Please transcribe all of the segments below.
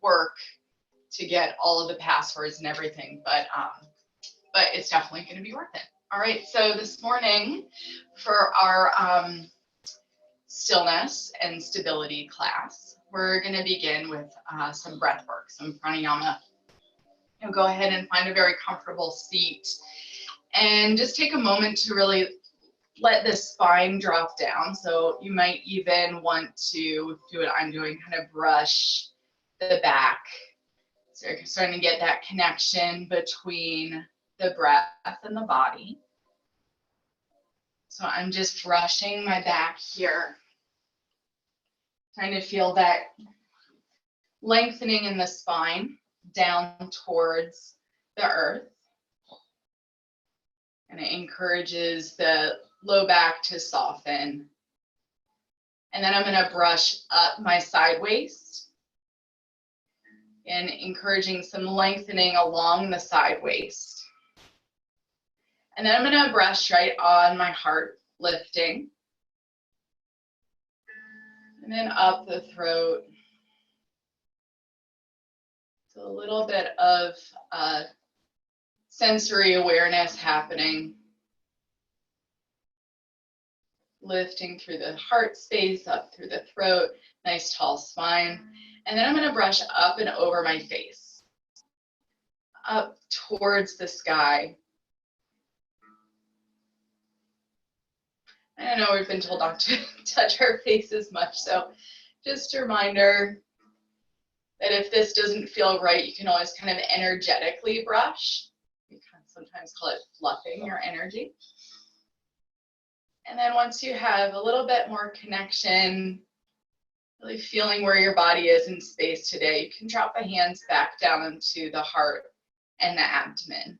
work to get all of the passwords and everything, but it's definitely going to be worth it. All right, so this morning for our stillness and stability class, we're going to begin with some breath work, some pranayama. You'll go ahead and find a very comfortable seat and just take a moment to really let the spine drop down. So you might even want to do what I'm doing, kind of brush the back. So you're starting to get that connection between the breath and the body. So I'm just brushing my back here, trying to feel that lengthening in the spine down towards the earth. And it encourages the low back to soften. And then I'm going to brush up my side waist and encouraging some lengthening along the side waist. And then I'm going to brush right on my heart, lifting. And then up the throat. So a little bit of sensory awareness happening. Lifting through the heart space, up through the throat, nice tall spine. And then I'm going to brush up and over my face, up towards the sky. I know we've been told not to touch our faces much, so just a reminder that if this doesn't feel right, you can always kind of energetically brush. We can sometimes call it fluffing your energy. And then once you have a little bit more connection, really feeling where your body is in space today, you can drop the hands back down into the heart and the abdomen.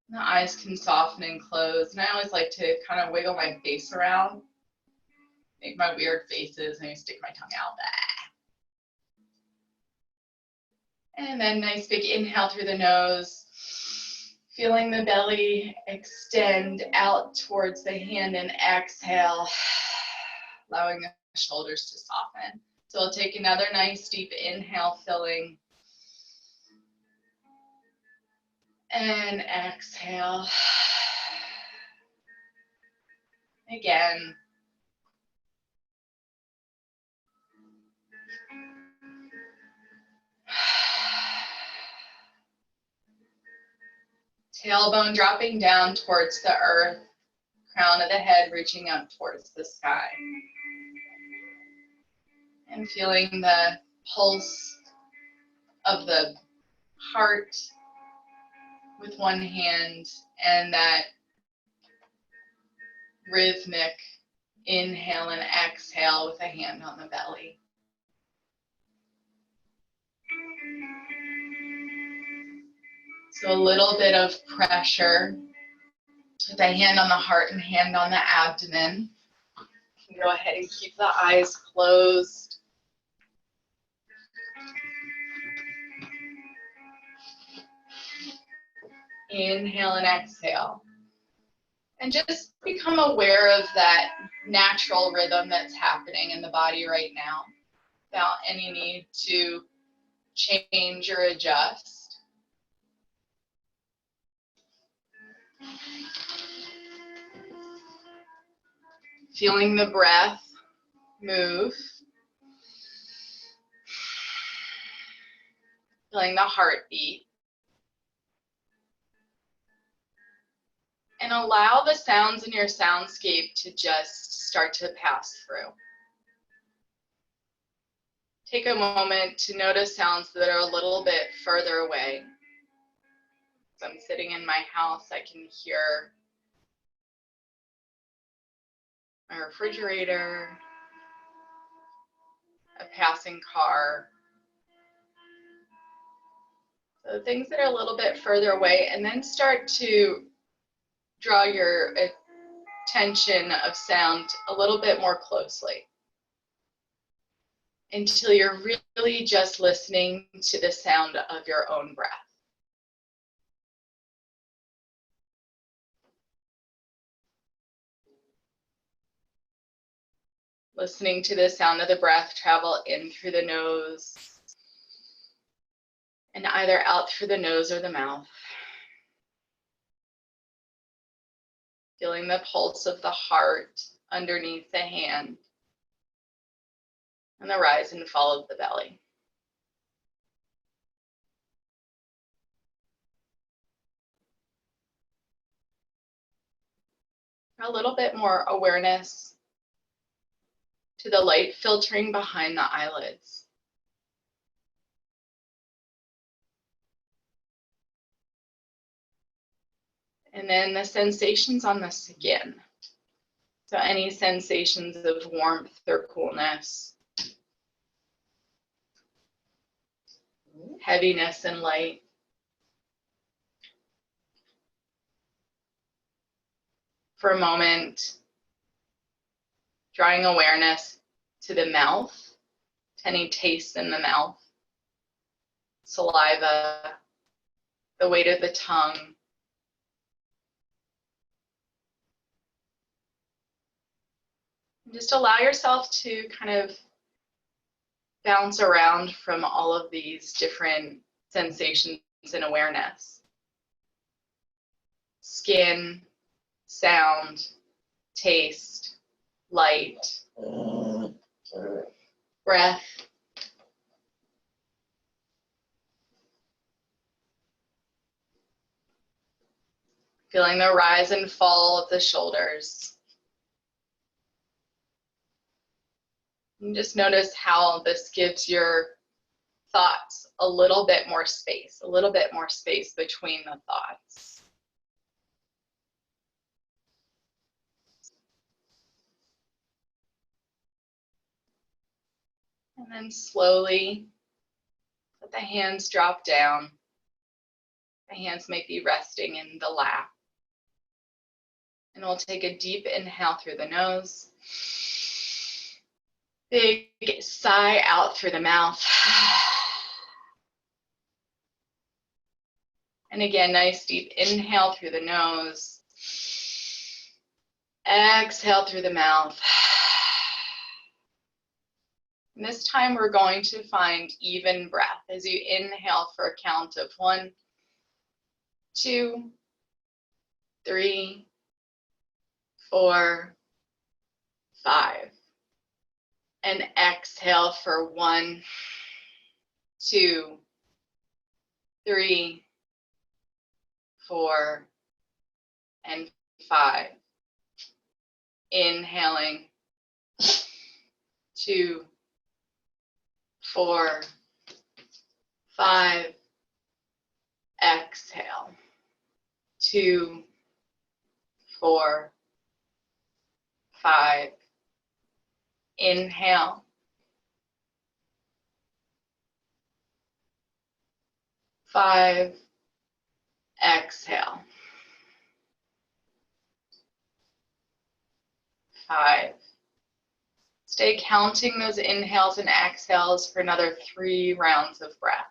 And the eyes can soften and close. And I always like to kind of wiggle my face around, make my weird faces, and I stick my tongue out. And then nice big inhale through the nose. Feeling the belly extend out towards the hand and exhale, allowing the shoulders to soften. So we'll take another nice deep inhale, filling. And exhale. Again. Tailbone dropping down towards the earth, crown of the head reaching up towards the sky. And feeling the pulse of the heart with one hand and that rhythmic inhale and exhale with a hand on the belly. So a little bit of pressure with a hand on the heart and hand on the abdomen. You can go ahead and keep the eyes closed. Inhale and exhale. And just become aware of that natural rhythm that's happening in the body right now, without any need to change or adjust. Feeling the breath move. Feeling the heartbeat. And allow the sounds in your soundscape to just start to pass through. Take a moment to notice sounds that are a little bit further away. So I'm sitting in my house, I can hear my refrigerator, a passing car. So things that are a little bit further away, and then start to draw your attention of sound a little bit more closely until you're really just listening to the sound of your own breath. Listening to the sound of the breath travel in through the nose and either out through the nose or the mouth. Feeling the pulse of the heart underneath the hand and the rise and fall of the belly. A little bit more awareness to the light filtering behind the eyelids. And then the sensations on the skin. So any sensations of warmth or coolness, heaviness and light. For a moment, drawing awareness to the mouth, to any taste in the mouth, saliva, the weight of the tongue. And just allow yourself to kind of bounce around from all of these different sensations and awareness. Skin, sound, taste, light, breath. Feeling the rise and fall of the shoulders. And just notice how this gives your thoughts a little bit more space between the thoughts. And then slowly let the hands drop down. The hands may be resting in the lap. And we'll take a deep inhale through the nose. Big sigh out through the mouth. And again, nice deep inhale through the nose. Exhale through the mouth. And this time we're going to find even breath as you inhale for a count of 1, 2, 3, 4, 5. And exhale for 1, 2, 3, 4, and 5. Inhaling, 2, 4, 5. Exhale, 2, 4, 5. Inhale. 5. Exhale. 5. Stay counting those inhales and exhales for another 3 rounds of breath.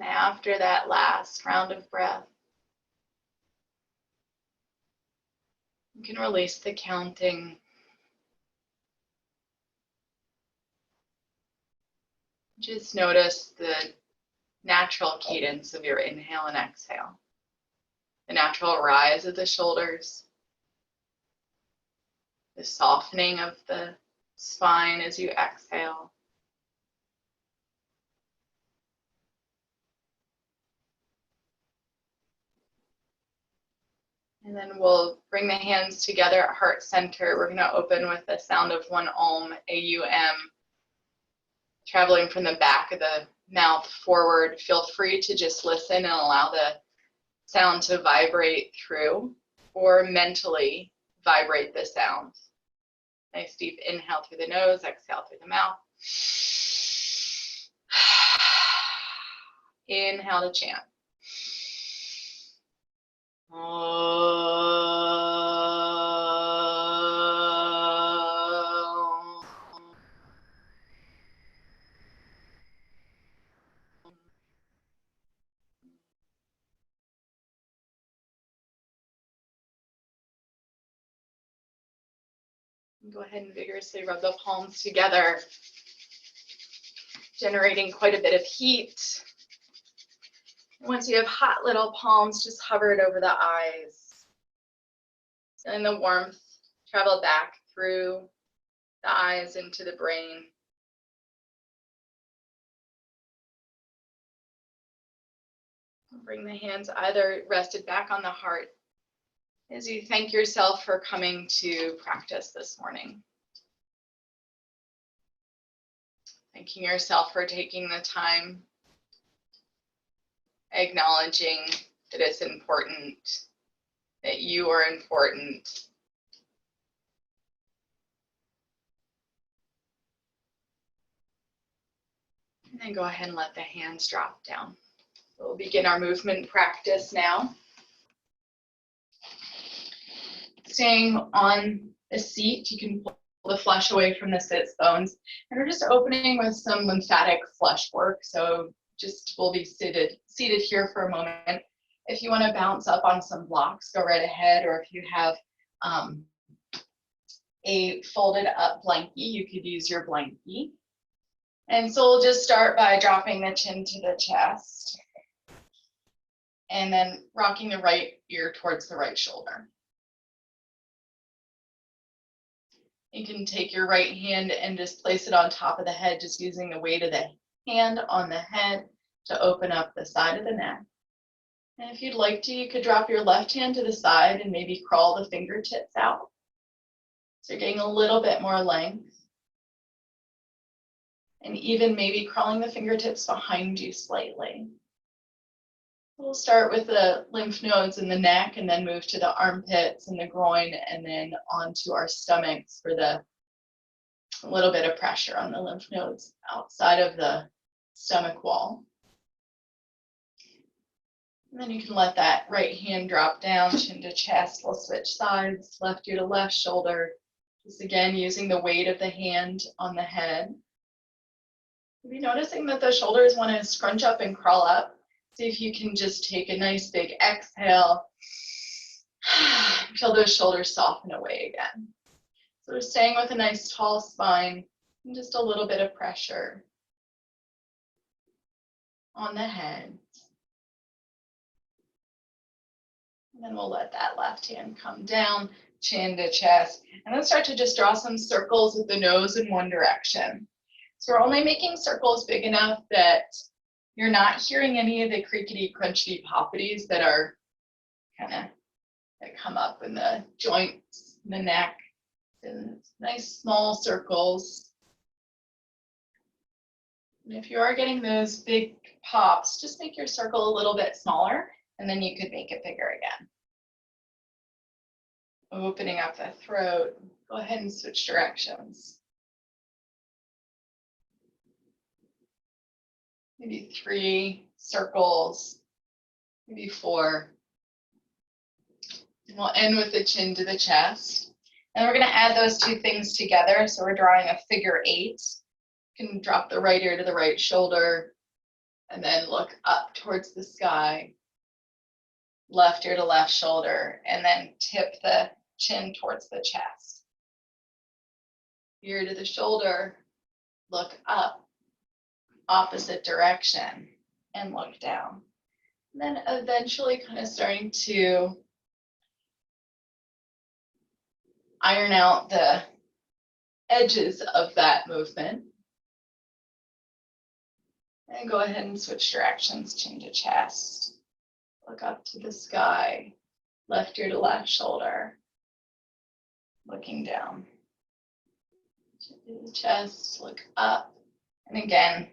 And after that last round of breath, you can release the counting. Just notice the natural cadence of your inhale and exhale. The natural rise of the shoulders. The softening of the spine as you exhale. And then we'll bring the hands together at heart center. We're going to open with the sound of 1 Om, A-U-M, traveling from the back of the mouth forward. Feel free to just listen and allow the sound to vibrate through, or mentally vibrate the sound. Nice deep inhale through the nose, exhale through the mouth. Inhale to chant. Go ahead and vigorously rub the palms together, generating quite a bit of heat. Once you have hot little palms, just hover it over the eyes. And the warmth travel back through the eyes into the brain. Bring the hands either rested back on the heart as you thank yourself for coming to practice this morning. Thanking yourself for taking the time, acknowledging that it's important, that you are important. And then go ahead and let the hands drop down. We'll begin our movement practice now. Staying on the seat, you can pull the flesh away from the sits bones. And we're just opening with some lymphatic flush work. So just we'll be seated here for a moment. If you want to bounce up on some blocks, go right ahead. Or if you have a folded up blankie, you could use your blankie. And so we'll just start by dropping the chin to the chest and then rocking the right ear towards the right shoulder. You can take your right hand and just place it on top of the head, just using the weight of the hand on the head to open up the side of the neck. And if you'd like to, you could drop your left hand to the side and maybe crawl the fingertips out. So you're getting a little bit more length. And even maybe crawling the fingertips behind you slightly. We'll start with the lymph nodes in the neck and then move to the armpits and the groin and then onto our stomachs for a little bit of pressure on the lymph nodes outside of the stomach wall. And then you can let that right hand drop down, chin to chest. We'll switch sides, left ear to left shoulder. Just again, using the weight of the hand on the head. You'll be noticing that the shoulders want to scrunch up and crawl up. See if you can just take a nice big exhale. Feel those shoulders soften away again. So we're staying with a nice tall spine and just a little bit of pressure on the head. And then we'll let that left hand come down, chin to chest, and then start to just draw some circles with the nose in one direction. So we're only making circles big enough that you're not hearing any of the crickety, crunchy poppities that are that come up in the joints, in the neck, and nice small circles. And if you are getting those big pops, just make your circle a little bit smaller, and then you could make it bigger again. Opening up the throat, go ahead and switch directions. Maybe 3 circles, maybe 4. And we'll end with the chin to the chest. And we're going to add those 2 things together. So we're drawing a figure 8. You can drop the right ear to the right shoulder and then look up towards the sky. Left ear to left shoulder, and then tip the chin towards the chest. Ear to the shoulder, look up, opposite direction, and look down. And then eventually kind of starting to iron out the edges of that movement. And go ahead and switch directions, chin to chest. Look up to the sky, left ear to left shoulder, looking down. Chin to the chest, look up, and again,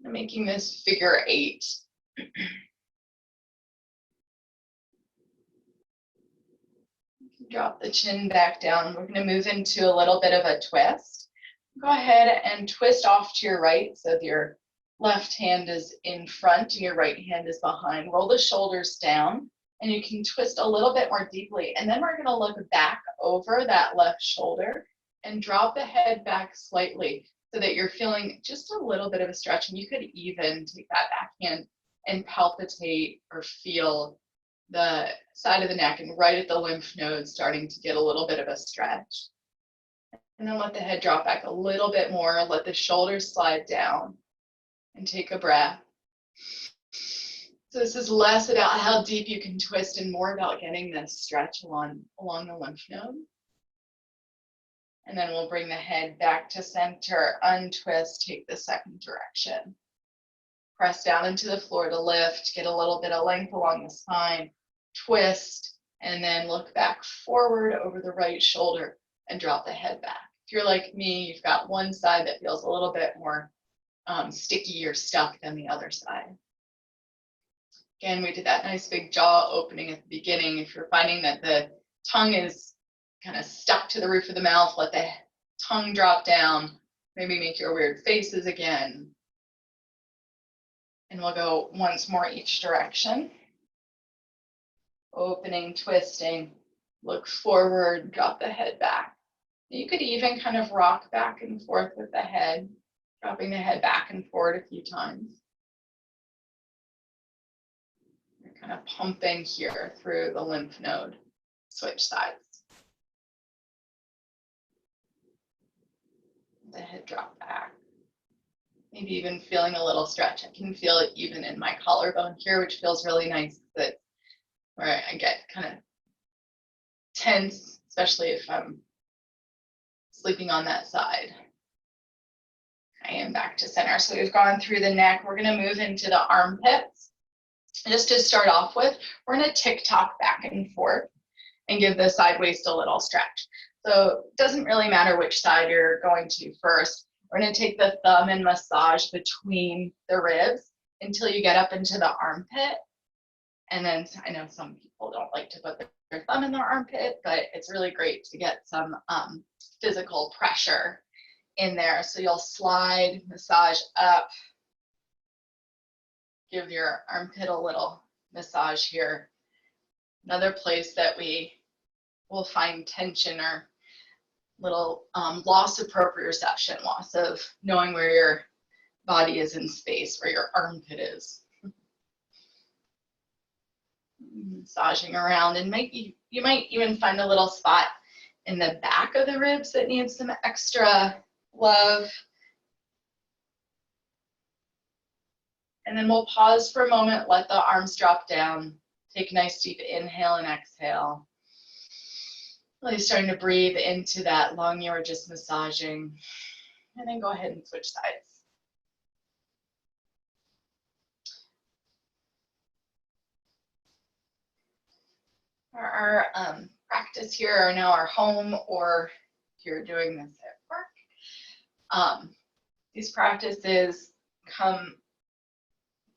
making this figure 8. Drop the chin back down. We're going to move into a little bit of a twist. Go ahead and twist off to your right so that your left hand is in front and your right hand is behind. Roll the shoulders down and you can twist a little bit more deeply. And then we're going to look back over that left shoulder and drop the head back slightly so that you're feeling just a little bit of a stretch. And you could even take that back hand and palpitate or feel the side of the neck and right at the lymph nodes starting to get a little bit of a stretch. And then let the head drop back a little bit more. Let the shoulders slide down and take a breath. So this is less about how deep you can twist and more about getting this stretch along the lymph node. And then we'll bring the head back to center, untwist, take the second direction. Press down into the floor to lift, get a little bit of length along the spine, twist, and then look back forward over the right shoulder and drop the head back. If you're like me, you've got one side that feels a little bit more sticky or stuck than the other side. Again, we did that nice big jaw opening at the beginning. If you're finding that the tongue is kind of stuck to the roof of the mouth, let the tongue drop down. Maybe make your weird faces again. And we'll go once more each direction. Opening, twisting, look forward, drop the head back. You could even kind of rock back and forth with the head, dropping the head back and forward a few times. You're kind of pumping here through the lymph node. Switch sides. The head drop back. Maybe even feeling a little stretch. I can feel it even in my collarbone here, which feels really nice. That where I get kind of tense, especially if I'm sleeping on that side. I am back to center. So we've gone through the neck. We're going to move into the armpits. Just to start off with, we're going to tick-tock back and forth and give the side waist a little stretch. So it doesn't really matter which side you're going to first. We're going to take the thumb and massage between the ribs until you get up into the armpit. And then I know some people don't like to put their thumb in their armpit, but it's really great to get some physical pressure in there. So you'll slide, massage up, give your armpit a little massage here. Another place that we will find tension or little loss of proprioception, loss of knowing where your body is in space, where your armpit is. Massaging around, and you might even find a little spot in the back of the ribs that needs some extra love. And then we'll pause for a moment, let the arms drop down, take a nice deep inhale and exhale. Really starting to breathe into that lung you were just massaging, and then go ahead and switch sides. Our practice here are now our home, or if you're doing this at work. These practices come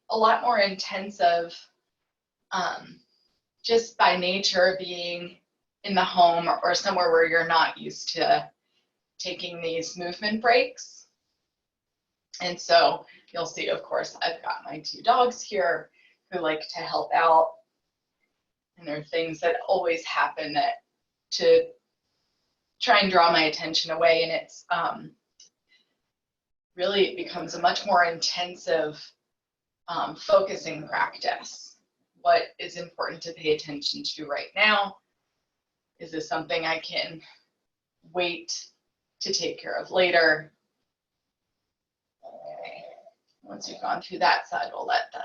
a lot more intensive just by nature being in the home or somewhere where you're not used to taking these movement breaks. And so you'll see, of course, I've got my two dogs here who like to help out. And there are things that always happen that to try and draw my attention away. And it's really, it becomes a much more intensive focusing practice. What is important to pay attention to right now? Is this something I can wait to take care of later? Okay. Once you've gone through that side, we'll let the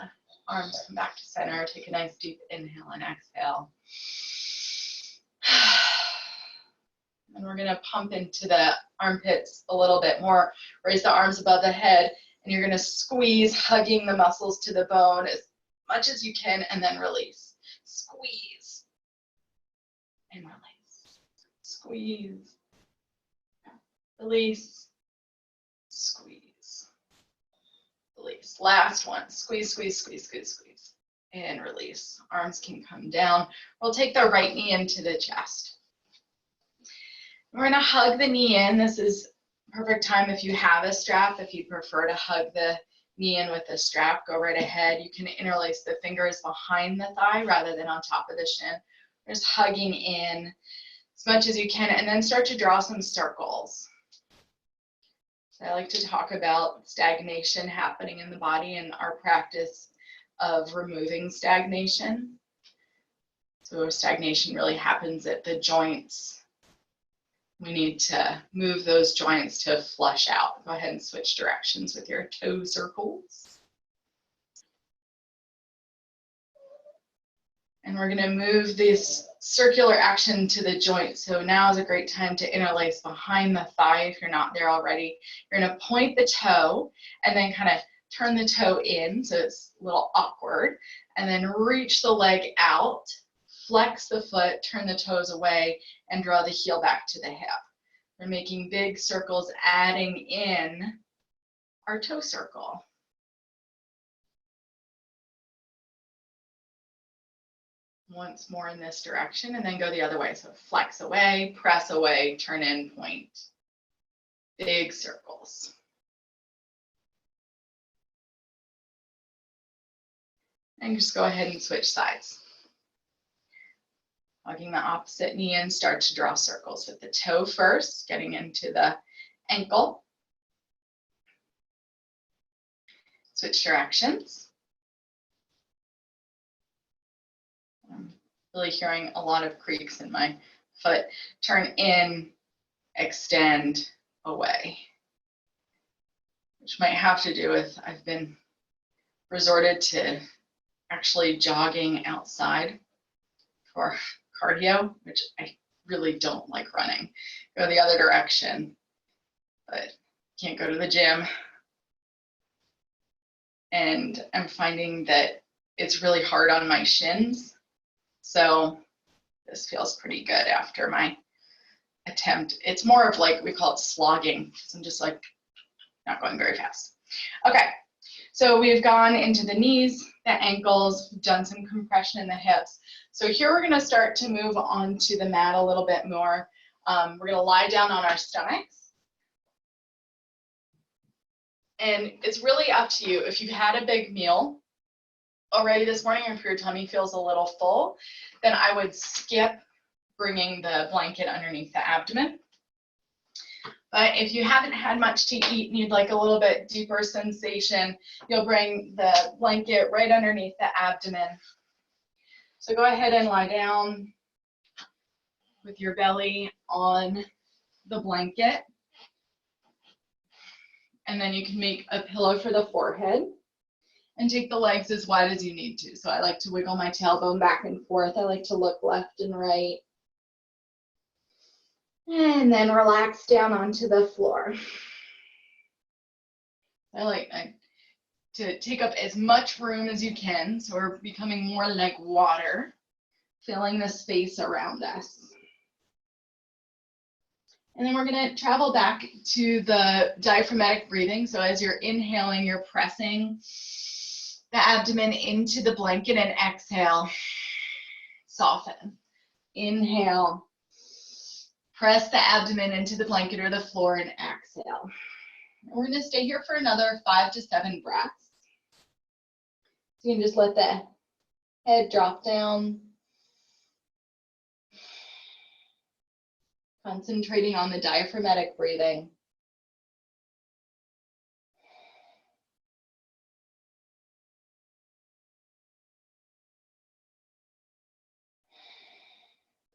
arms come back to center. Take a nice deep inhale and exhale. And we're going to pump into the armpits a little bit more. Raise the arms above the head, and you're going to squeeze, hugging the muscles to the bone as much as you can, and then release. Squeeze and release. Squeeze. Release. Squeeze. Release. Last one. Squeeze, squeeze, squeeze, squeeze, squeeze. And release. Arms can come down. We'll take the right knee into the chest. We're going to hug the knee in. This is perfect time if you have a strap, if you prefer to hug the knee in with a strap, go right ahead. You can interlace the fingers behind the thigh rather than on top of the shin. Just hugging in as much as you can, and then start to draw some circles. So I like to talk about stagnation happening in the body and our practice of removing stagnation. So stagnation really happens at the joints. We need to move those joints to flush out. Go ahead and switch directions with your toe circles. And we're going to move this circular action to the joint. So now is a great time to interlace behind the thigh if you're not there already. You're going to point the toe and then kind of turn the toe in so it's a little awkward. And then reach the leg out, flex the foot, turn the toes away, and draw the heel back to the hip. We're making big circles, adding in our toe circle. Once more in this direction, and then go the other way. So flex away, press away, turn in, point. Big circles. And just go ahead and switch sides. Hugging the opposite knee in, start to draw circles with the toe first, getting into the ankle. Switch directions. I'm really hearing a lot of creaks in my foot. Turn in, extend, away. Which might have to do with I've been resorted to actually jogging outside for cardio, which I really don't like running. Go the other direction, but can't go to the gym. And I'm finding that it's really hard on my shins. So this feels pretty good after my attempt. It's more of like, we call it slogging. So I'm just like not going very fast. Okay, so we've gone into the knees, the ankles, we've done some compression in the hips. So here we're gonna start to move on to the mat a little bit more. We're gonna lie down on our stomachs. And it's really up to you. If you've had a big meal already this morning, or if your tummy feels a little full, then I would skip bringing the blanket underneath the abdomen. But if you haven't had much to eat and you'd like a little bit deeper sensation, you'll bring the blanket right underneath the abdomen. So go ahead and lie down with your belly on the blanket. And then you can make a pillow for the forehead and take the legs as wide as you need to. So I like to wiggle my tailbone back and forth. I like to look left and right. And then relax down onto the floor. I like to take up as much room as you can. So we're becoming more like water, filling the space around us. And then we're going to travel back to the diaphragmatic breathing. So as you're inhaling, you're pressing the abdomen into the blanket, and exhale, soften. Inhale. Press the abdomen into the blanket or the floor and exhale. We're going to stay here for another 5 to 7 breaths. So you can just let the head drop down. Concentrating on the diaphragmatic breathing.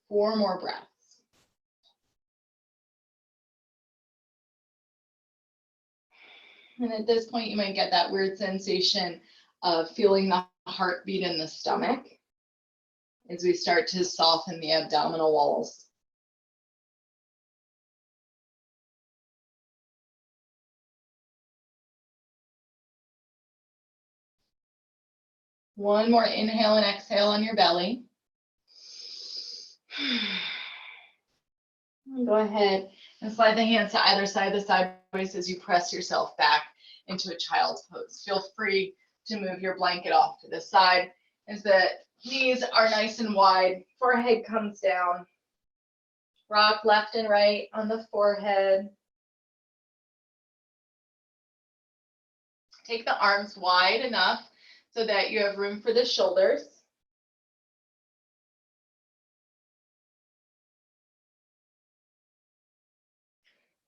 Four more breaths. And at this point, you might get that weird sensation of feeling the heartbeat in the stomach as we start to soften the abdominal walls. One more inhale and exhale on your belly. And go ahead and slide the hands to either side of the sideways as you press yourself back into a child's pose. Feel free to move your blanket off to the side as the knees are nice and wide, forehead comes down. Rock left and right on the forehead. Take the arms wide enough so that you have room for the shoulders.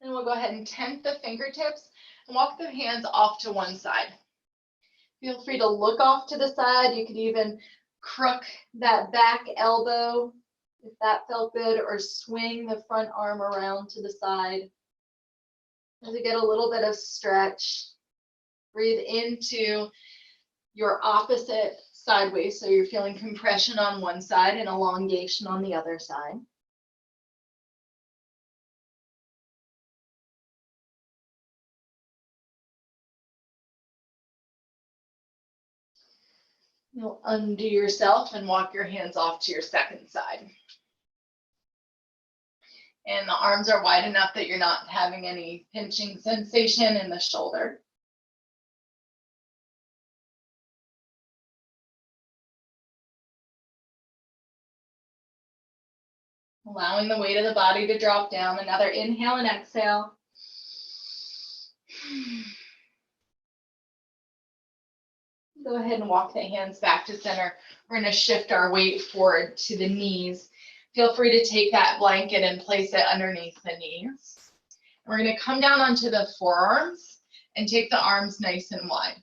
And we'll go ahead and tent the fingertips and walk the hands off to one side. Feel free to look off to the side. You could even crook that back elbow if that felt good, or swing the front arm around to the side. As you get a little bit of stretch, breathe into your opposite sideways. So you're feeling compression on one side and elongation on the other side. You'll undo yourself and walk your hands off to your second side. And the arms are wide enough that you're not having any pinching sensation in the shoulder. Allowing the weight of the body to drop down. Another inhale and exhale. Go ahead and walk the hands back to center. We're going to shift our weight forward to the knees. Feel free to take that blanket and place it underneath the knees. We're going to come down onto the forearms and take the arms nice and wide.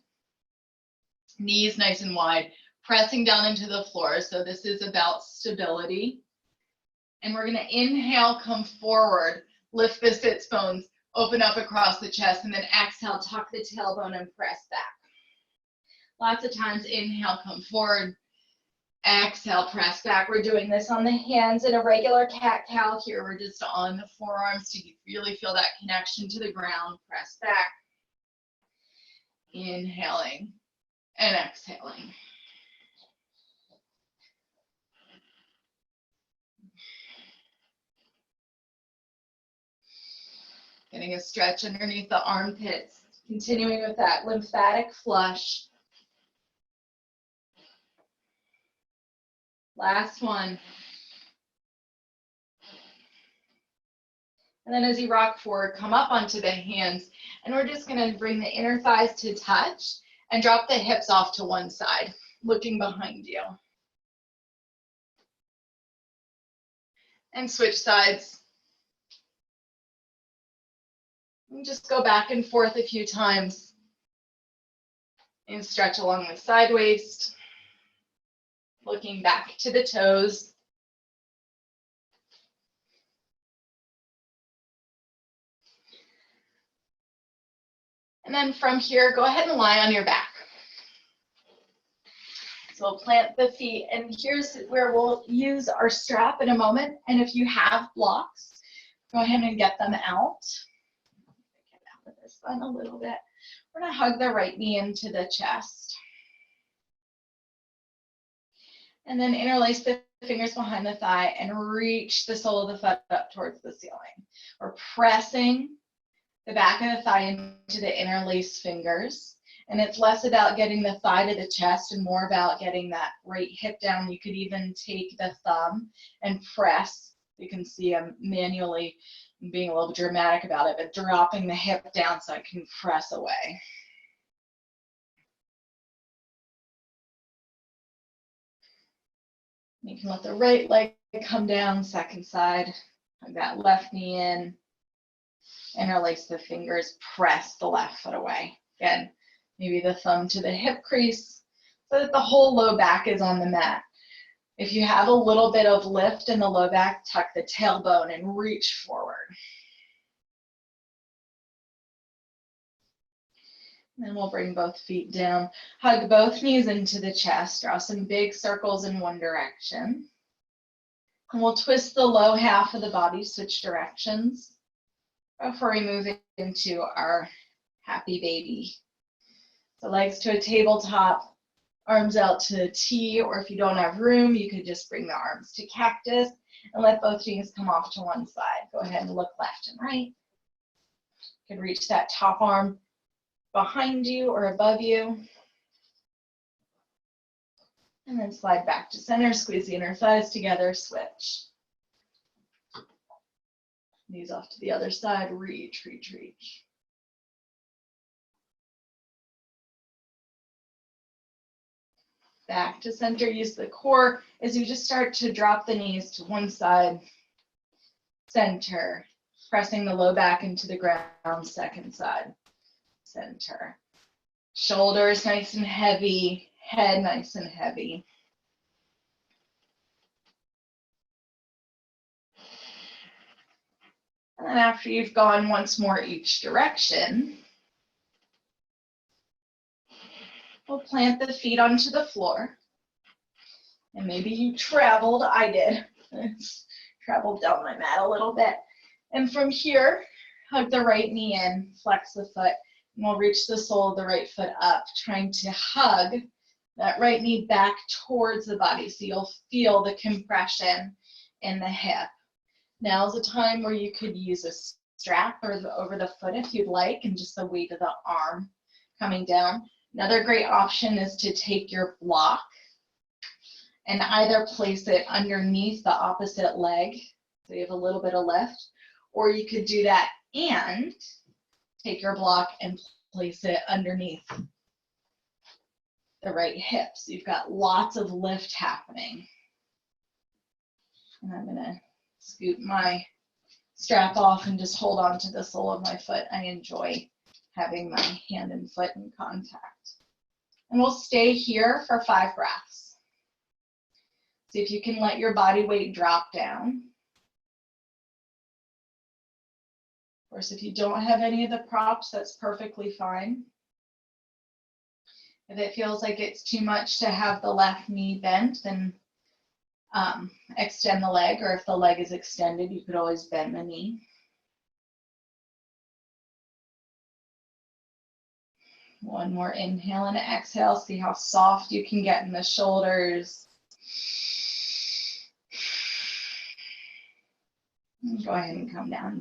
Knees nice and wide, pressing down into the floor. So this is about stability. And we're going to inhale, come forward, lift the sits bones, open up across the chest, and then exhale, tuck the tailbone and press back. Lots of times, inhale, come forward, exhale, press back. We're doing this on the hands in a regular cat-cow. Here we're just on the forearms to really feel that connection to the ground. Press back, inhaling and exhaling. Getting a stretch underneath the armpits, continuing with that lymphatic flush. Last one. And then as you rock forward, come up onto the hands, and we're just going to bring the inner thighs to touch and drop the hips off to one side, looking behind you. And switch sides. And just go back and forth a few times. And stretch along the side waist. Looking back to the toes. And then from here, go ahead and lie on your back. So we'll plant the feet, and here's where we'll use our strap in a moment. And if you have blocks, go ahead and get them out. Get out of this one a little bit. We're going to hug the right knee into the chest. And then interlace the fingers behind the thigh and reach the sole of the foot up towards the ceiling. We're pressing the back of the thigh into the interlaced fingers. And it's less about getting the thigh to the chest and more about getting that right hip down. You could even take the thumb and press. You can see I'm manually being a little dramatic about it, but dropping the hip down so I can press away. You can let the right leg come down, second side, hug that left knee in, interlace the fingers, press the left foot away. Again, maybe the thumb to the hip crease so that the whole low back is on the mat. If you have a little bit of lift in the low back, tuck the tailbone and reach forward. Then we'll bring both feet down. Hug both knees into the chest. Draw some big circles in one direction. And we'll twist the low half of the body, switch directions before we move into our happy baby. So legs to a tabletop, arms out to T, or if you don't have room, you could just bring the arms to cactus and let both knees come off to one side. Go ahead and look left and right. You can reach that top arm behind you or above you. And then slide back to center, squeeze the inner thighs together, switch. Knees off to the other side, reach, reach, reach. back to center. Use the core as you just start to drop the knees to one side, center, pressing the low back into the ground, second side, center. Shoulders nice and heavy, head nice and heavy. And then after you've gone once more each direction, we'll plant the feet onto the floor. And maybe you traveled, I did. Traveled down my mat a little bit. And from here, hug the right knee in, flex the foot, and we'll reach the sole of the right foot up, trying to hug that right knee back towards the body. So you'll feel the compression in the hip. Now's a time where you could use a strap over the foot if you'd like, and just the weight of the arm coming down. Another great option is to take your block and either place it underneath the opposite leg, so you have a little bit of lift, or you could do that and take your block and place it underneath the right hip. So you've got lots of lift happening. And I'm gonna scoot my strap off and just hold on to the sole of my foot. I enjoy having my hand and foot in contact. And we'll stay here for 5 breaths. See if you can let your body weight drop down. Of course, if you don't have any of the props, that's perfectly fine. If it feels like it's too much to have the left knee bent, then extend the leg, or if the leg is extended, you could always bend the knee. One more inhale and exhale. See how soft you can get in the shoulders. Go ahead and come down.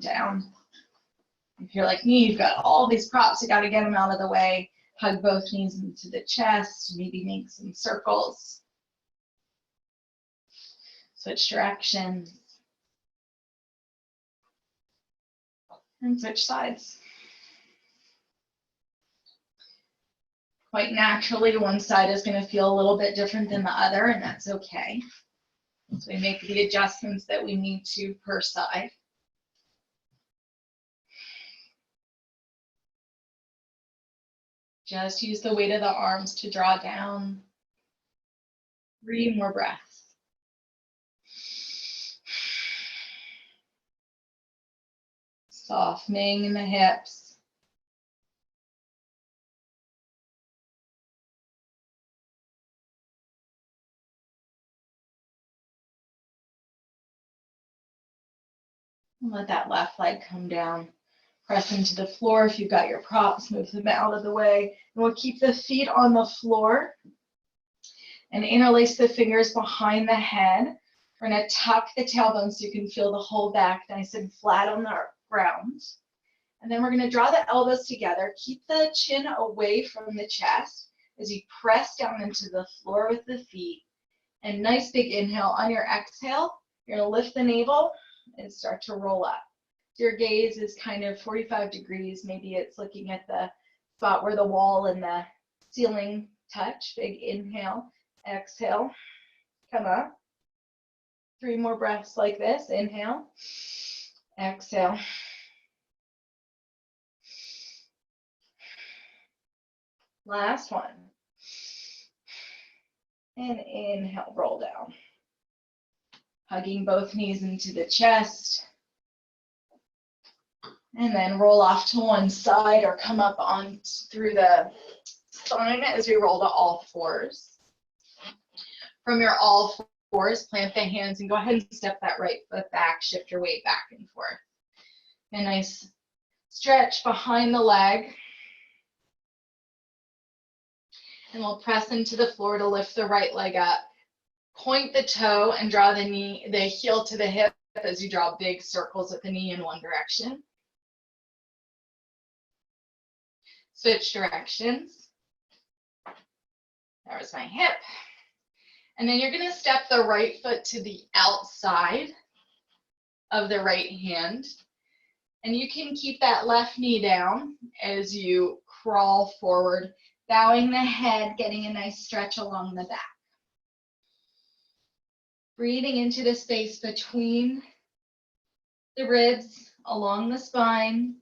If you're like me, you've got all these props, you got to get them out of the way. Hug both knees into the chest, maybe make some circles. Switch directions. And switch sides. Quite naturally, one side is going to feel a little bit different than the other, and that's okay. So we make the adjustments that we need to per side. Just use the weight of the arms to draw down. 3 more breaths. Softening in the hips. And let that left leg come down. Press into the floor. If you've got your props, move them out of the way. And we'll keep the feet on the floor and interlace the fingers behind the head. We're going to tuck the tailbone so you can feel the whole back nice and flat on the ground. And then we're going to draw the elbows together. Keep the chin away from the chest as you press down into the floor with the feet. And nice big inhale. On your exhale, you're going to lift the navel and start to roll up. Your gaze is kind of 45 degrees. Maybe it's looking at the spot where the wall and the ceiling touch. Big inhale, exhale, come up. 3 more breaths like this. Inhale, exhale. Last one. And inhale, roll down. Hugging both knees into the chest. And then roll off to one side or come up on through the spine as we roll to all fours. From your all fours, plant the hands and go ahead and step that right foot back, shift your weight back and forth. A nice stretch behind the leg. And we'll press into the floor to lift the right leg up. Point the toe and draw the heel to the hip as you draw big circles with the knee in one direction. Switch directions. That was my hip. And then you're going to step the right foot to the outside of the right hand. And you can keep that left knee down as you crawl forward, bowing the head, getting a nice stretch along the back. Breathing into the space between the ribs, along the spine.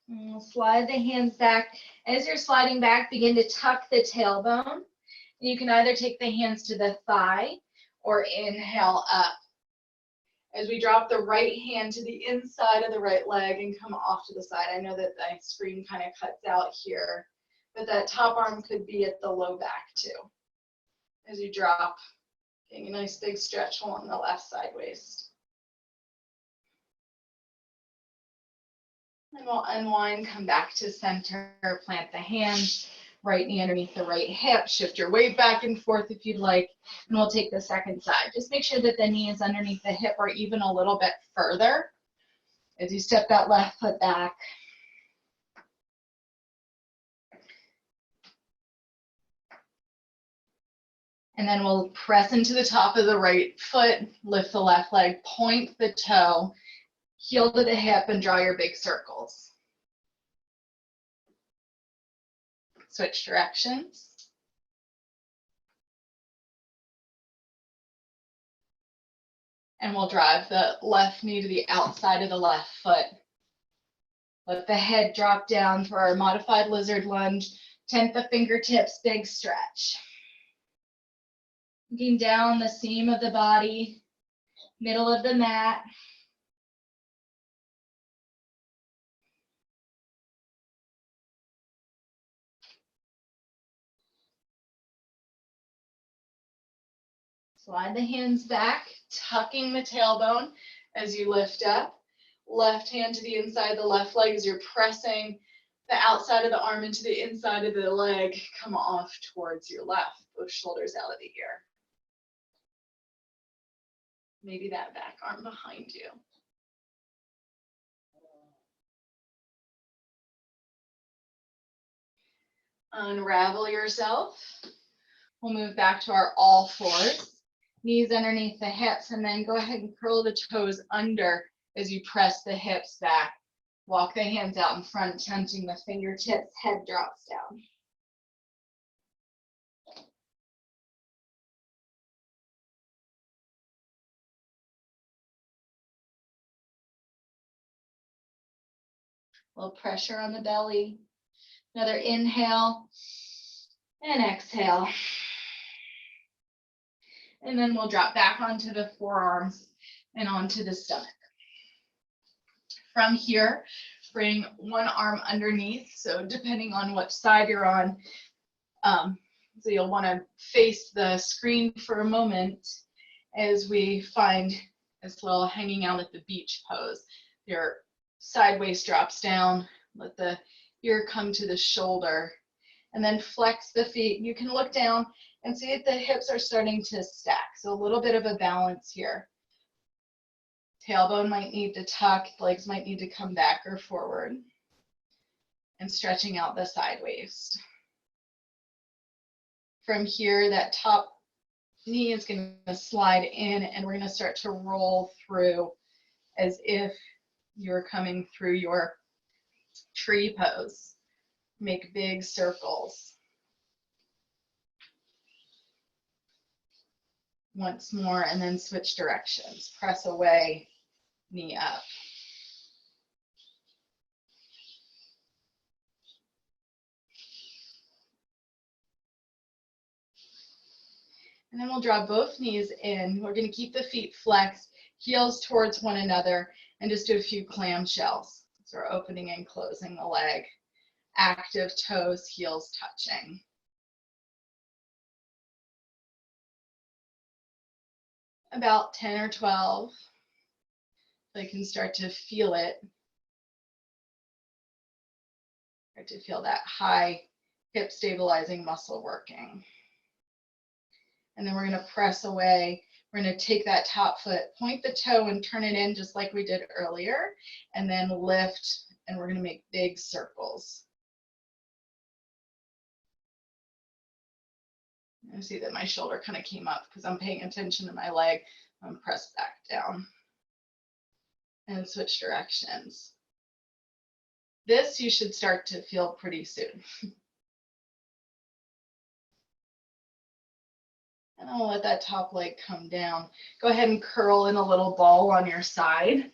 And we'll slide the hands back. As you're sliding back, begin to tuck the tailbone. You can either take the hands to the thigh or inhale up. As we drop the right hand to the inside of the right leg and come off to the side. I know that the screen kind of cuts out here, but that top arm could be at the low back too. As you drop, getting a nice big stretch along the left side waist. And we'll unwind, come back to center, plant the hands, right knee underneath the right hip, shift your weight back and forth if you'd like, and we'll take the second side. Just make sure that the knee is underneath the hip or even a little bit further as you step that left foot back. And then we'll press into the top of the right foot, lift the left leg, point the toe, heel to the hip, and draw your big circles. Switch directions. And we'll drive the left knee to the outside of the left foot. Let the head drop down for our modified lizard lunge. Tent the fingertips, big stretch. Looking down the seam of the body, middle of the mat. Slide the hands back, tucking the tailbone as you lift up. Left hand to the inside of the left leg as you're pressing the outside of the arm into the inside of the leg. Come off towards your left. Both shoulders out of the ear. Maybe that back arm behind you. Unravel yourself. We'll move back to our all fours. Knees underneath the hips, and then go ahead and curl the toes under as you press the hips back. Walk the hands out in front, tenting the fingertips, head drops down. A little pressure on the belly. Another inhale and exhale. And then we'll drop back onto the forearms and onto the stomach. From here, bring one arm underneath. So depending on which side you're on, so you'll want to face the screen for a moment as we find this little hanging out at the beach pose. Your side waist drops down, let the ear come to the shoulder, and then flex the feet. You can look down and see that the hips are starting to stack. So a little bit of a balance here. Tailbone might need to tuck, legs might need to come back or forward. And stretching out the side waist. From here, that top knee is going to slide in, and we're going to start to roll through as if you're coming through your tree pose. Make big circles. Once more, and then switch directions. Press away, knee up. And then we'll draw both knees in. We're going to keep the feet flexed, heels towards one another, and just do a few clamshells. So we're opening and closing the leg. Active toes, heels touching. About 10 or 12. So you can start to feel it. Start to feel that high hip stabilizing muscle working. And then we're going to press away. We're going to take that top foot, point the toe and turn it in just like we did earlier, and then lift, and we're going to make big circles. I see that my shoulder kind of came up because I'm paying attention to my leg. I'm pressed back down. And switch directions. this you should start to feel pretty soon. And I'll let that top leg come down. Go ahead and curl in a little ball on your side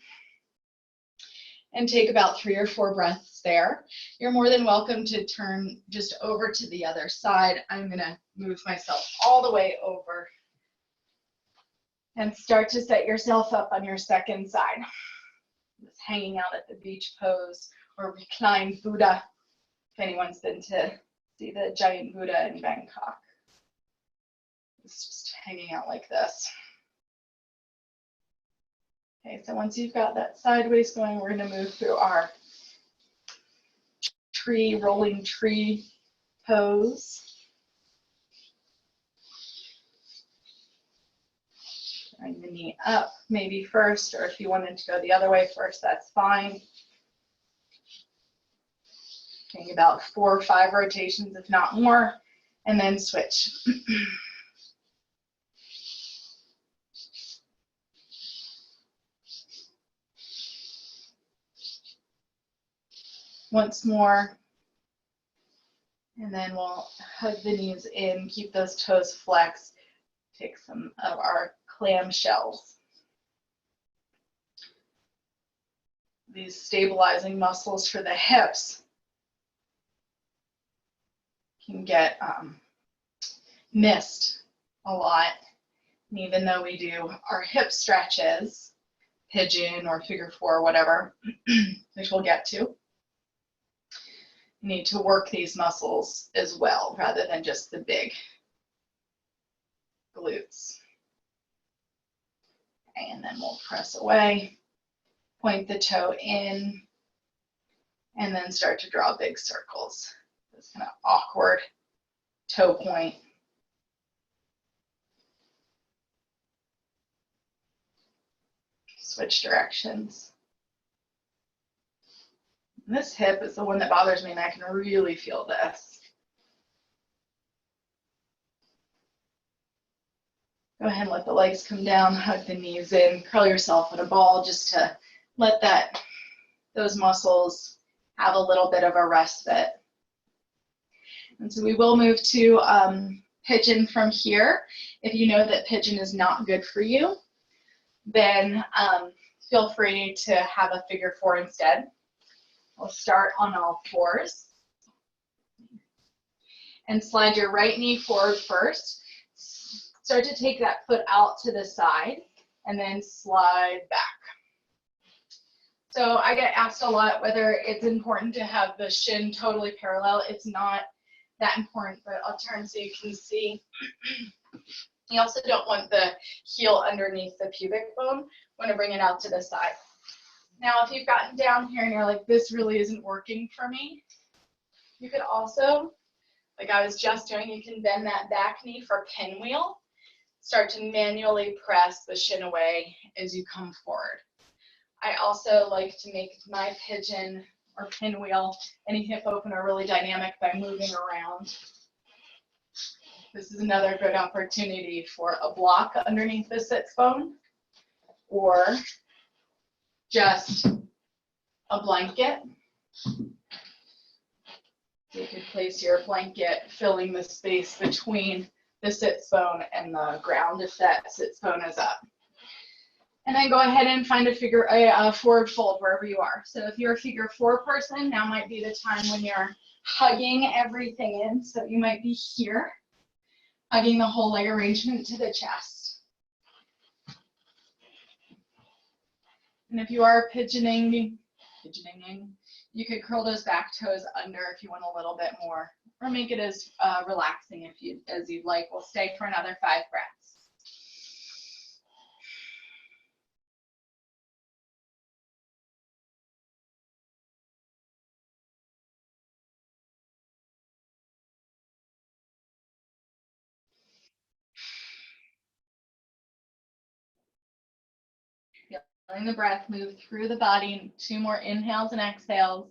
and take about 3 or 4 breaths there. You're more than welcome to turn just over to the other side. I'm gonna move myself all the way over and start to set yourself up on your second side. Just hanging out at the beach pose or reclined Buddha, if anyone's been to see the giant Buddha in Bangkok. It's just hanging out like this. Okay, so once you've got that sideways going, we're going to move through our rolling tree pose. Bring the knee up maybe first, or if you wanted to go the other way first, that's fine. Taking about 4 or 5 rotations, if not more, and then switch. Once more, and then we'll hug the knees in, keep those toes flexed, take some of our clam shells. These stabilizing muscles for the hips can get missed a lot. And even though we do our hip stretches, pigeon or figure 4 or whatever, which we'll get to, you need to work these muscles as well rather than just the big glutes. And then we'll press away, point the toe in, and then start to draw big circles. This kind of awkward toe point. Switch directions. And this hip is the one that bothers me, and I can really feel this. Go ahead and let the legs come down, hug the knees in, curl yourself in a ball just to let those muscles have a little bit of a respite. And so we will move to pigeon from here. If you know that pigeon is not good for you, then feel free to have a figure 4 instead. We'll start on all 4s. And slide your right knee forward first. Start to take that foot out to the side and then slide back. So I get asked a lot whether it's important to have the shin totally parallel. It's not that important, but I'll turn so you can see. You also don't want the heel underneath the pubic bone. You want to bring it out to the side. Now, if you've gotten down here and you're like, this really isn't working for me, you could also, like I was just doing, you can bend that back knee for pinwheel. Start to manually press the shin away as you come forward. I also like to make my pigeon or pinwheel, any hip opener, really dynamic by moving around. This is another good opportunity for a block underneath the sits bone, or just a blanket. You could place your blanket filling the space between the sits bone and the ground if that sits bone is up. And then go ahead and find a forward fold wherever you are. So if you're a figure 4 person, now might be the time when you're hugging everything in. So you might be here, hugging the whole leg arrangement to the chest. And if you are pigeoning, you could curl those back toes under if you want a little bit more, or make it as relaxing as you'd like. We'll stay for another 5 breaths. Feeling the breath move through the body. 2 more inhales and exhales.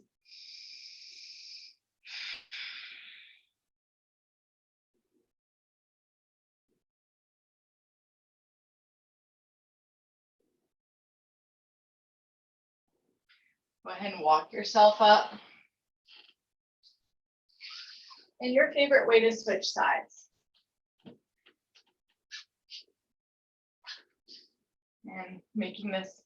Go ahead and walk yourself up. And your favorite way to switch sides. And making this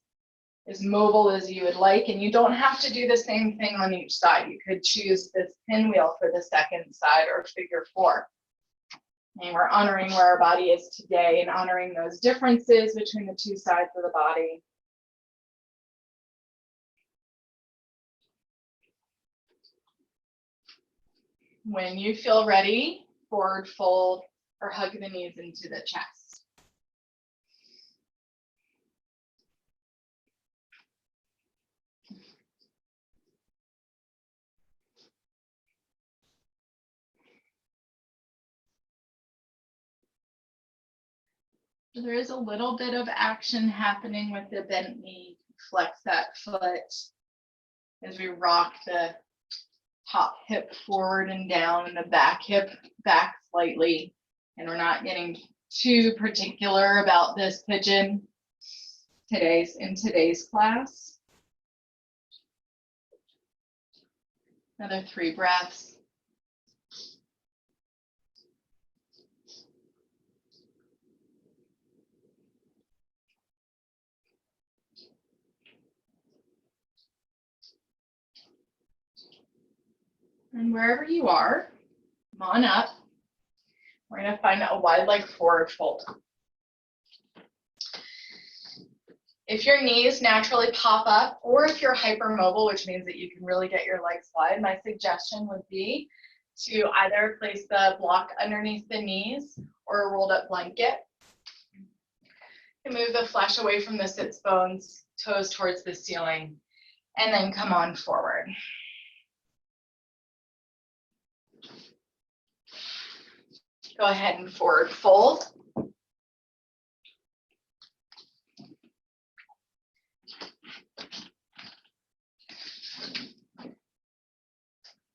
as mobile as you would like, and you don't have to do the same thing on each side. You could choose this pinwheel for the second side or figure 4. And we're honoring where our body is today and honoring those differences between the two sides of the body. When you feel ready, forward fold or hug the knees into the chest. There is a little bit of action happening with the bent knee. Flex that foot as we rock the top hip forward and down and the back hip back slightly. And we're not getting too particular about this pigeon in today's class. Another 3 breaths. And wherever you are, come on up. We're going to find a wide leg forward fold. If your knees naturally pop up, or if you're hypermobile, which means that you can really get your legs wide, my suggestion would be to either place the block underneath the knees or a rolled up blanket. And move the flesh away from the sits bones, toes towards the ceiling, and then come on forward. Go ahead and forward fold.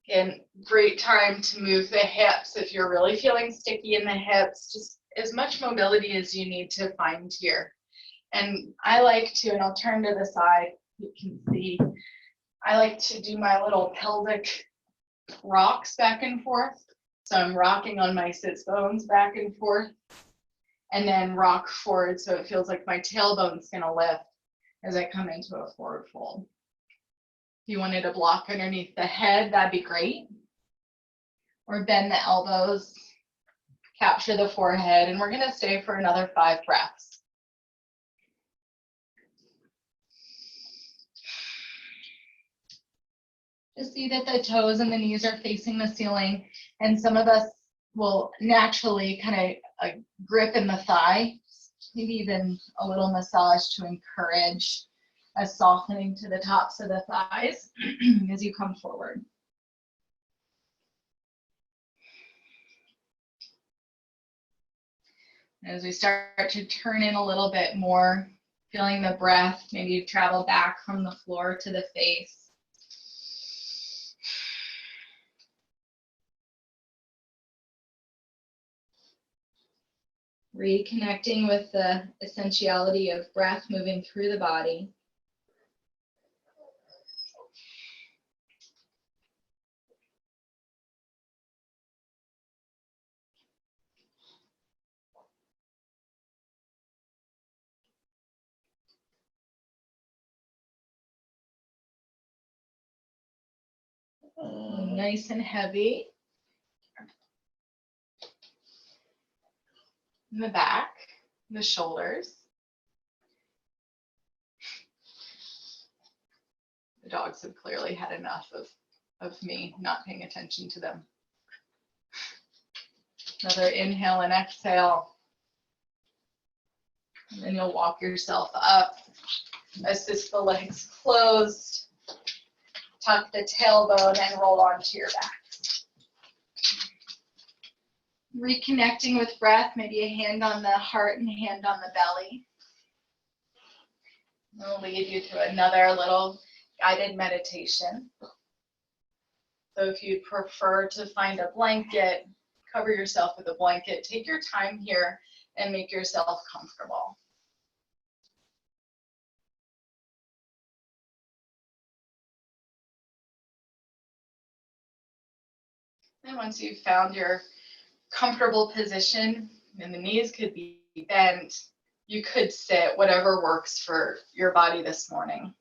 Again, great time to move the hips if you're really feeling sticky in the hips, just as much mobility as you need to find here. And I like to, and I'll turn to the side, you can see, I like to do my little pelvic rocks back and forth. So I'm rocking on my sits bones back and forth, and then rock forward so it feels like my tailbone's gonna lift as I come into a forward fold. If you wanted a block underneath the head, that'd be great. Or bend the elbows, capture the forehead, and we're gonna stay for another 5 breaths. Just see that the toes and the knees are facing the ceiling, and some of us will naturally kind of grip in the thigh, maybe even a little massage to encourage a softening to the tops of the thighs as you come forward. As we start to turn in a little bit more, feeling the breath, maybe you travel back from the floor to the face. Reconnecting with the essentiality of breath moving through the body. Nice and heavy. In the back, the shoulders. The dogs have clearly had enough of me not paying attention to them. Another inhale and exhale. And then you'll walk yourself up. Assist the legs closed. Tuck the tailbone and roll onto your back. Reconnecting with breath, maybe a hand on the heart and a hand on the belly. I'll lead you through another little guided meditation. So if you prefer to find a blanket, cover yourself with a blanket. Take your time here and make yourself comfortable. And once you've found your comfortable position, and the knees could be bent, you could sit, whatever works for your body this morning.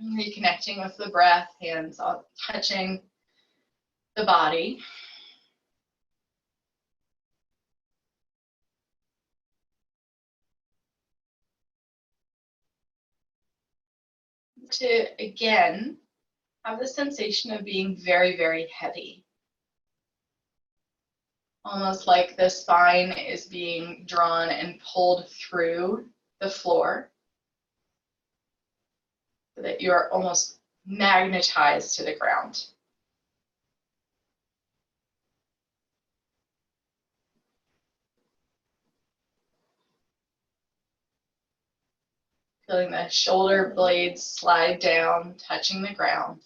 Reconnecting with the breath, hands touching the body. To, again, have the sensation of being very, very heavy. Almost like the spine is being drawn and pulled through the floor, so that you're almost magnetized to the ground. Feeling the shoulder blades slide down, touching the ground.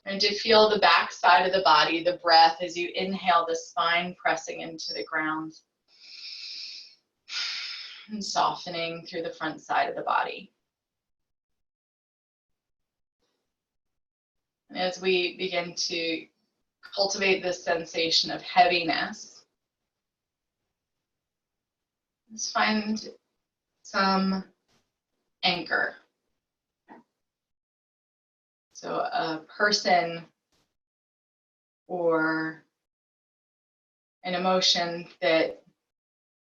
And to feel the back side of the body, the breath, as you inhale, the spine pressing into the ground. And softening through the front side of the body. And as we begin to cultivate this sensation of heaviness, let's find some anchor. So a person or an emotion that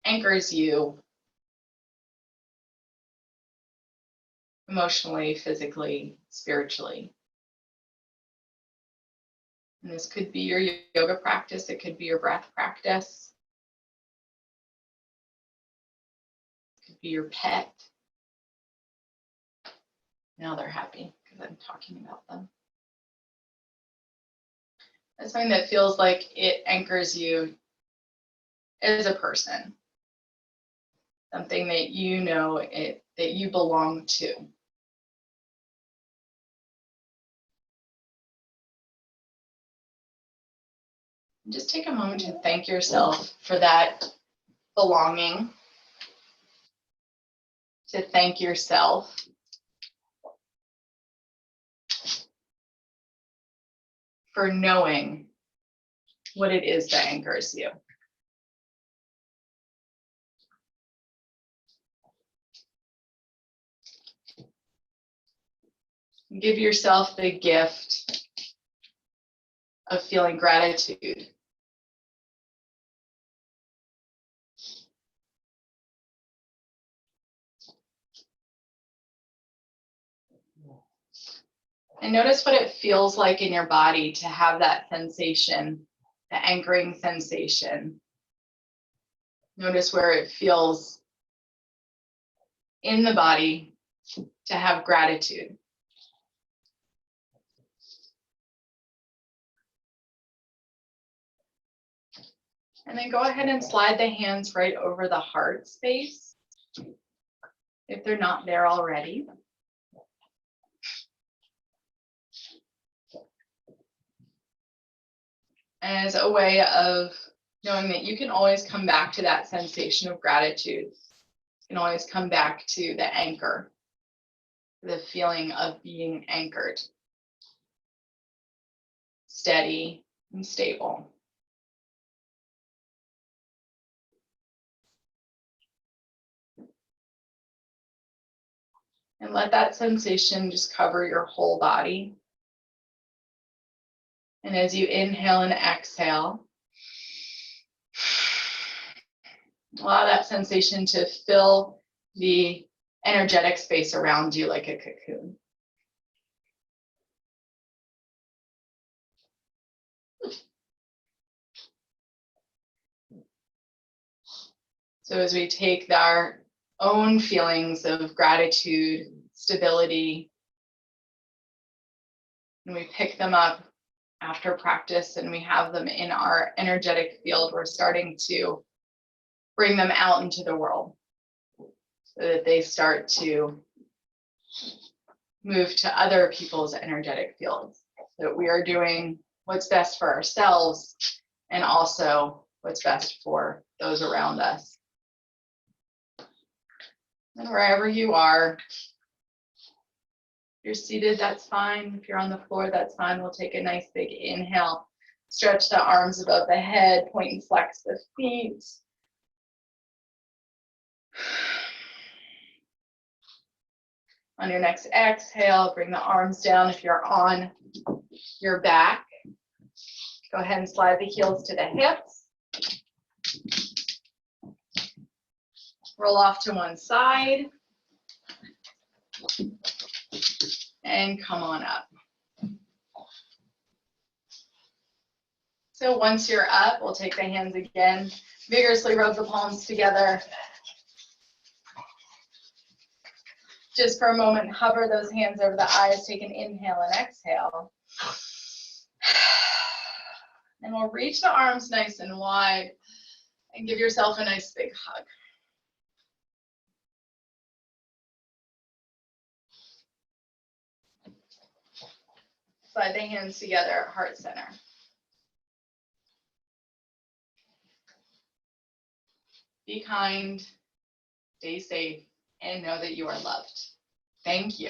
anchors you emotionally, physically, spiritually. And this could be your yoga practice, it could be your breath practice, it could be your pet. Now they're happy because I'm talking about them. That's something that feels like it anchors you as a person, something that you know that you belong to. Just take a moment to thank yourself for that belonging, to thank yourself for knowing what it is that anchors you. Give yourself the gift of feeling gratitude. And notice what it feels like in your body to have that sensation, the anchoring sensation. Notice where it feels in the body to have gratitude. And then go ahead and slide the hands right over the heart space, if they're not there already. As a way of knowing that you can always come back to that sensation of gratitude. You can always come back to the anchor, the feeling of being anchored, steady and stable. And let that sensation just cover your whole body. And as you inhale and exhale, allow that sensation to fill the energetic space around you like a cocoon. So as we take our own feelings of gratitude, stability, and we pick them up after practice and we have them in our energetic field, we're starting to bring them out into the world so that they start to move to other people's energetic fields. So that we are doing what's best for ourselves and also what's best for those around us. And wherever you are, If you're seated, that's fine. If you're on the floor, that's fine. We'll take a nice big inhale. Stretch the arms above the head, point and flex the feet. On your next exhale, bring the arms down if you're on your back. Go ahead and slide the heels to the hips. Roll off to one side. And come on up. So once you're up, we'll take the hands again. Vigorously rub the palms together. Just for a moment, hover those hands over the eyes. Take an inhale and exhale. And we'll reach the arms nice and wide and give yourself a nice big hug. Slide the hands together at heart center. Be kind, stay safe, and know that you are loved. Thank you.